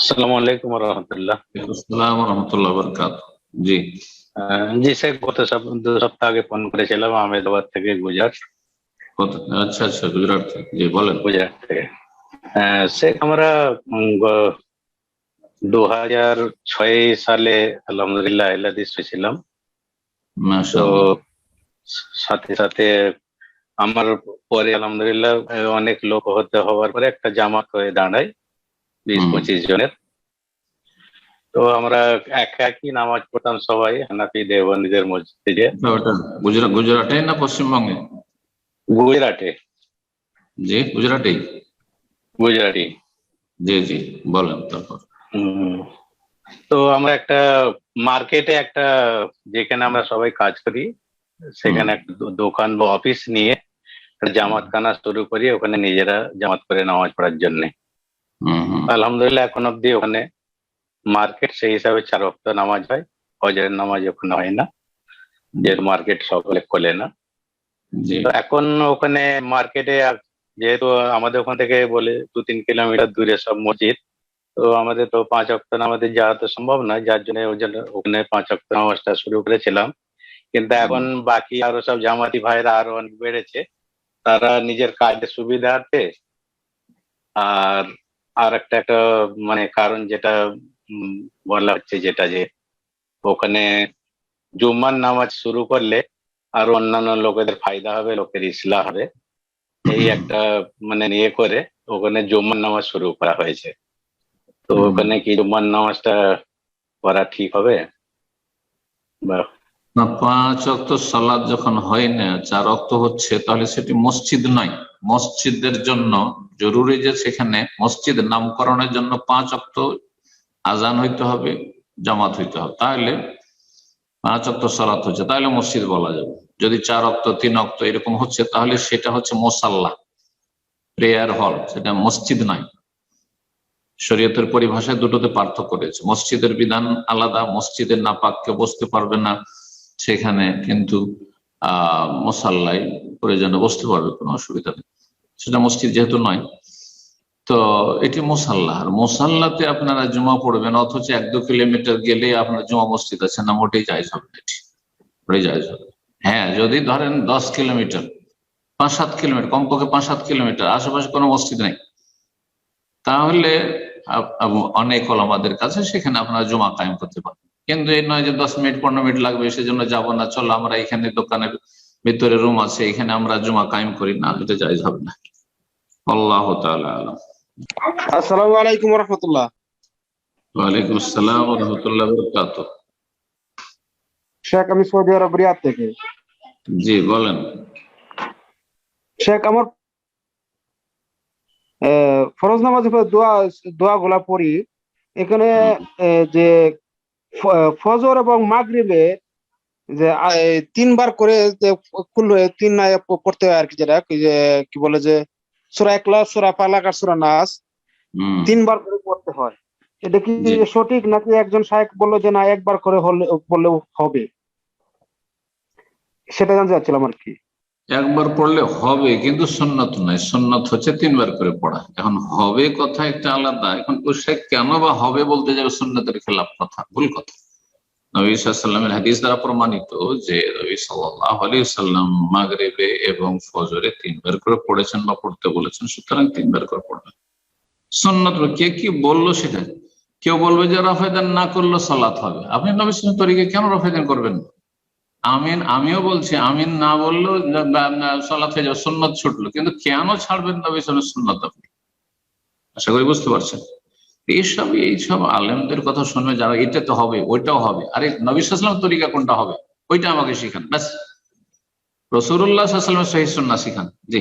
আসসালামু আলাইকুম রহমতুল্লাহ। আসসালামু রহমতুল্লাহ বরকাত। জি জি স্যার, গত 2 সপ্তাহ আগে ফোন করেছিলাম আহমেদাবাদ থেকে গুজরাট। আচ্ছা আচ্ছা, গুজরাট থেকে। জি বলেন। গুজরাট থেকে স্যার, আমরা 2006 সালে আলহামদুলিল্লাহ আহলাদিস হয়েছিলাম। তো মাশাআল্লাহ। সাথে সাথে আমার পরে আলহামদুলিল্লাহ অনেক লোক হওয়ার পরে একটা জামাত হয়ে দাঁড়ায়, 20-25 জনের। তো আমরা একই নামাজ পড়তাম সবাই হানাফি দেওবন্দীদের মসজিদে। ওটা গুজরাটে না পশ্চিমবঙ্গে? গুজরাটে। জি গুজরাটেই। গুজরাটি। জি জি, বলেন তারপর। হুম। তো আমরা একটা মার্কেটে যেখানে আমরা সবাই কাজ করি, সেখানে একটা দোকান বা অফিস নিয়ে একটা জামাত খানা শুরু করি, ওখানে নিজেরা জামাত করে নামাজ পড়ার জন্য। আলহামদুলিল্লাহ এখন অব্দি ওখানে মার্কেট সেই হিসাবে 4 ওয়াক্ত নামাজ হয়। ফজরের নামাজ ওখানে হয় না, যেহেতু মার্কেট সকলে খোলে না। জি তো এখন ওখানে মার্কেটে যেহেতু আমাদের ওখান থেকে বলে 2-3 কিলোমিটার দূরে সব মসজিদ, তো আমাদের তো 5 ওয়াক্ত নামাজে যাওয়া তো সম্ভব নয়, যার জন্য ওখানে 5 ওয়াক্ত নামাজটা শুরু করেছিলাম। কিন্তু এখন বাকি আরো সব জামাতি ভাইরা আরো অনেক বেড়েছে, তারা নিজের কাজের সুবিধার্থে আর আর একটা মানে কারণ যেটা বলা হচ্ছে, যেটা যে ওখানে জুম্মার নামাজ শুরু করলে আর অন্যান্য লোকেদের ফায়দা হবে, লোকের ইসলাহ হবে, এই একটা মানে নিয়ে করে ওখানে জুম্মার নামাজ শুরু করা হয়েছে। তো ওখানে কি জুম্মার নামাজটা করা ঠিক হবে? বা না, 5 ওয়াক্ত সালাত যখন হয় না, 4 ওয়াক্ত হচ্ছে, তাহলে সেটি মসজিদ নয়। মসজিদের জন্য জরুরি যে সেখানে মসজিদ নামকরণের জন্য 5 ওয়াক্ত আজান হইতে হবে, জামাত হইতে হবে, তাহলে 5 ওয়াক্ত সালাত হচ্ছে, তাহলে মসজিদ বলা যাবে। যদি 4 ওয়াক্ত 3 ওয়াক্ত এরকম হচ্ছে, তাহলে সেটা হচ্ছে মোসাল্লা, প্রেয়ার হল, সেটা মসজিদ নয়। শরীয়তের পরিভাষায় দুটোতে পার্থক্য রয়েছে। মসজিদের বিধান আলাদা, মসজিদের নাপাক কেউ বসতে পারবে না সেখানে, কিন্তু মোসাল্লায় প্রয়োজনে বসতে পারবে, কোনো অসুবিধা নেই। সেটা মসজিদ যেহেতু নয়, তো এটি মোসাল্লা। আর মোসাল্লাতে আপনারা জুমা পড়বেন, অথচ 1-2 কিলোমিটার গেলে আপনার জুমা মসজিদ আছে না, মোটেই জায়েজ হবে না, এটি মোটেই জায়েজ হবে। হ্যাঁ, যদি ধরেন 10 কিলোমিটার, 5-7 কিলোমিটার, কমপক্ষে 5-7 কিলোমিটার আশেপাশে কোনো মসজিদ নেই, তাহলে অনেক ওলামাদের কাছে সেখানে আপনারা জুমা কায়েম করতে পারবেন। কিন্তু এই নয় যে 10 মিনিট 15 মিনিট লাগবে, সেজন্য যাবো না, চলো আমরা এখানে দোকানের ভিতরে রুম আছে, এখানে আমরা জুমা কায়েম করি না, এটা জায়েজ হবে না। আল্লাহু তাআলা আলাম। আসসালামু আলাইকুম রহমতুল্লাহ। ওয়ালাইকুম আসসালাম ওয়া রাহমাতুল্লাহি ওয়া বারাকাতুহু। শেখ, আমি সৌদি আরব রিয়াদ থেকে। জি বলেন। শেখ, আমার ফরজ নামাজের পর দোয়া গুলা পড়ি এখানে, যে ফজর এবং মাগরিবে যে 3 বার করে যে তিন পড়তে হয় আর কি, যেটা কি বলে যে সূরা ইখলাস, সূরা ফালাক আর সূরা নাস 3 বার করে পড়তে হয়। এটা কি সঠিক, নাকি একজন শায়েখ বললো যে না, একবার করে বললেও হবে? সেটা জানতে চাচ্ছিলাম আর কি। একবার পড়লে হবে, কিন্তু সুন্নত নয়। সুন্নত হচ্ছে 3 বার করে পড়া। এখন হবে কথা একটা আলাদা। এখন সে কেন বা হবে বলতে যাবে, সুন্নতের খেলাফ কথা, ভুল কথা। নবী সাল্লাল্লাহু আলাইহি ওয়াসাল্লামের হাদিস দ্বারা প্রমাণিত যে নবী সাল্লাল্লাহু আলাইহি ওয়াসাল্লাম মাগরিবে এবং ফজরে 3 বার করে পড়েছেন বা পড়তে বলেছেন, সুতরাং 3 বার করে পড়বেন। সুন্নত কে কি বললো সেটা। কেউ বলবে যে রাফেদান না করলে সালাত হবে, আপনি নবী সাল্লাল্লাহু আলাইহি ওয়াসাল্লামের তরিকায় কেন রাফেদান করবেন? আমিন, আমিও বলছি আমিন না বললেও সালাত হয়ে যাবে, সুন্নত ছুটলো, কিন্তু কেন ছাড়বেন নবী সাল্লাল্লাহু আলাইহি ওয়াসাল্লামের সুন্নত আপনি? আশা করি বুঝতে পারছেন। এইসব আলেমদের কথা শুনবে যারা, এটা তো হবে, ওইটাও হবে, আরে নবী সাল্লাল্লাহু আলাইহি ওয়াসাল্লামের তরিকা কোনটা হবে ওইটা আমাকে শিখান, ব্যাস। রাসূলুল্লাহ সাল্লাল্লাহু আলাইহি ওয়াসাল্লামের সহিহ সুন্নাহ শিখান। জি।